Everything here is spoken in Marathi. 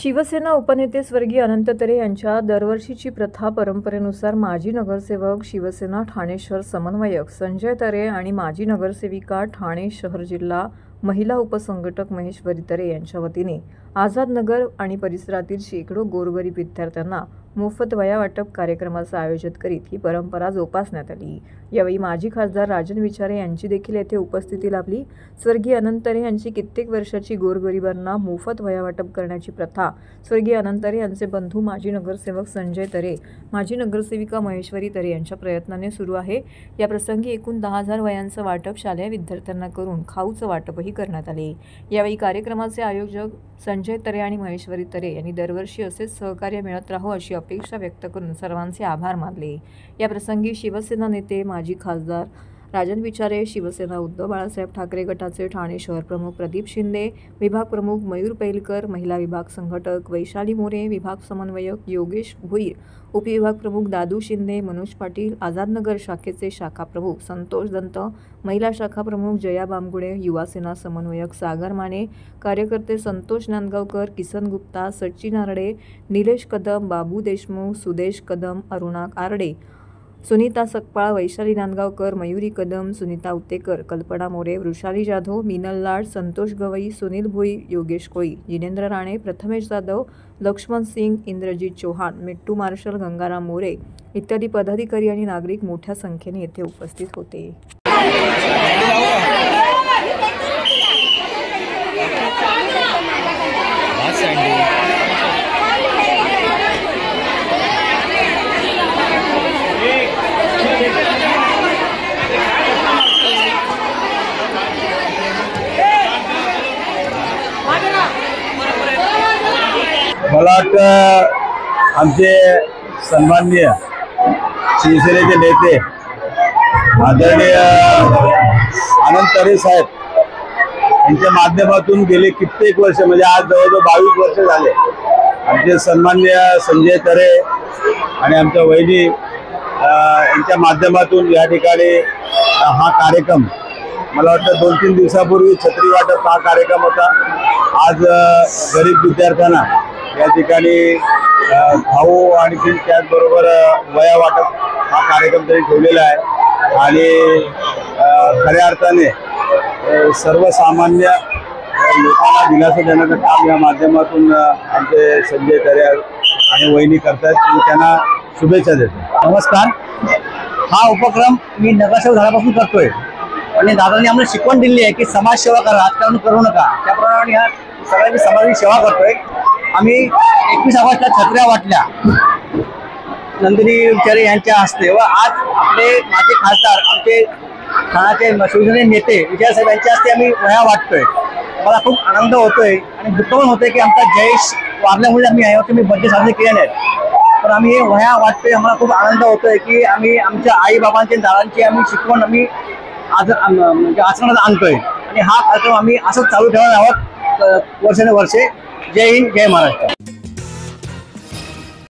शिवसेना उपनेते स्वर्गीय अनंत तरे यांच्या दरवर्षीची प्रथा परंपरेनुसार माजी नगरसेवक शिवसेना ठाणे शहर समन्वयक संजय तरे आणि माजी नगरसेविका ठाणे शहर जिल्हा महिला उपसंघटक महेश्वरी तरे यांच्या वतीने आझाद नगर आणि परिसरातील शेकडो गोरगरीब विद्यार्थ्यांना मोफत वह्या वाटप कार्यक्रमाचं आयोजन करीत ही परंपरा जोपासण्यात आली। यावेळी माजी खासदार राजन विचारे यांची देखील येथे उपस्थिती लाभली। स्वर्गीय अनंत तरे यांची कित्येक वर्षाची गोरगरिबांना मोफत वह्या वाटप करण्याची प्रथा स्वर्गीय अनंत तरे यांचे बंधू माजी नगरसेवक संजय तरे, माजी नगरसेविका महेश्वरी तरे यांच्या प्रयत्नाने सुरू आहे। या प्रसंगी एकूण 10,000 वह्यांचं वाटप शालेय विद्यार्थ्यांना करून खाऊचं वाटपही करण्यात आले। यावेळी कार्यक्रमाचे आयोजक संजय तरे आणि महेश्वरी तरे यांनी दरवर्षी असेच सहकार्य मिळत राहो अशी अपेक्षा व्यक्त करून सर्वांचे आभार मानले। या प्रसंगी शिवसेना नेते माजी खासदार राजन विचारे, शिवसेना उद्धव बाळासाहेब ठाकरे गटाचे ठाणे शहर प्रमुख प्रदीप शिंदे, विभाग प्रमुख मयूर पैलकर, महिला विभाग संघटक वैशाली मोरे, विभाग समन्वयक योगेश भुईर, उपविभाग प्रमुख दादू शिंदे, मनोज पाटील, आझादनगर शाखेचे शाखा प्रमुख संतोष दंत, महिला शाखा प्रमुख जया बामगुडे, युवा सेना समन्वयक सागर माने, कार्यकर्ते संतोष नांदगावकर, किसन गुप्ता, सचिन आरडे, निलेश कदम, बाबू देशमुख, सुदेश कदम, अरुणा आरडे, सुनीता सकपाळ, वैशाली नांदगावकर, मयुरी कदम, सुनीता उत्तेकर, कल्पना मोरे, वृषाली जाधव, मीनल लाड, संतोष गवई, सुनील भुई, योगेश कोळी, जिनेंद्र राणे, प्रथमेश जाधव, लक्ष्मण सिंग, इंद्रजीत चौहान, मिट्टू मार्शल, गंगाराम मोरे इत्यादी पदाधिकारी आणि नागरिक मोठ्या संख्येने येथे उपस्थित होते। मला वाटतं आमचे सन्माननीय शिवसेनेचे नेते आदरणीय अनंत तरे साहेब यांच्या माध्यमातून गेले कित्येक वर्ष म्हणजे आज जवळजवळ 22 वर्ष झाले आमचे सन्माननीय संजय तरे आणि आमच्या वहिनी यांच्या माध्यमातून या ठिकाणी हा कार्यक्रम मला वाटतं 2-3 दिवसापूर्वी छत्री वाटप हा कार्यक्रम होता। आज गरीब विद्यार्थ्यांना या ठिकाणी खाऊ आणि त्याचबरोबर वह्या वाटप हा कार्यक्रम त्यांनी ठेवलेला आहे आणि खऱ्या अर्थाने सर्वसामान्य लोकांना दिलासा देण्याचं काम या माध्यमातून आमचे संजय तरे आणि वहिनी करतात। मी त्यांना शुभेच्छा देतो। नमस्कार। हा उपक्रम मी नगरसेवक झाल्यापासून करतोय आणि दादांनी आम्हाला शिकवण दिली आहे की समाजसेवा करा, राजकारण करू नका। त्याप्रमाणे ह्या सगळ्यांनी समाजाची सेवा करतोय। आम्ही 21 ऑगस्टला छत्र्या वाटल्या नंदिनी विचारे यांच्या हस्ते व आज आपले माजी खासदार आमचे ठाण्याचे शिवसेने नेते विचारे साहेब यांच्या हस्ते आम्ही वह्या वाटतोय। मला खूप आनंद होतोय आणि दुःख पण होतोय की आमचा जयेश वारल्यामुळे आम्ही यावरती मी बर्थडे साजरे केले नाहीत, पण आम्ही हे वह्या वाटतोय। आम्हाला खूप आनंद होतोय की आम्ही आमच्या आई बाबांची दादांची आम्ही शिकवण आम्ही आज म्हणजे आचरणात आणतोय आणि हा कार्यक्रम आम्ही असंच चालू ठेवणार आहोत वर्षानुवर्षे। जय हिंद, जय महाराष्ट्र।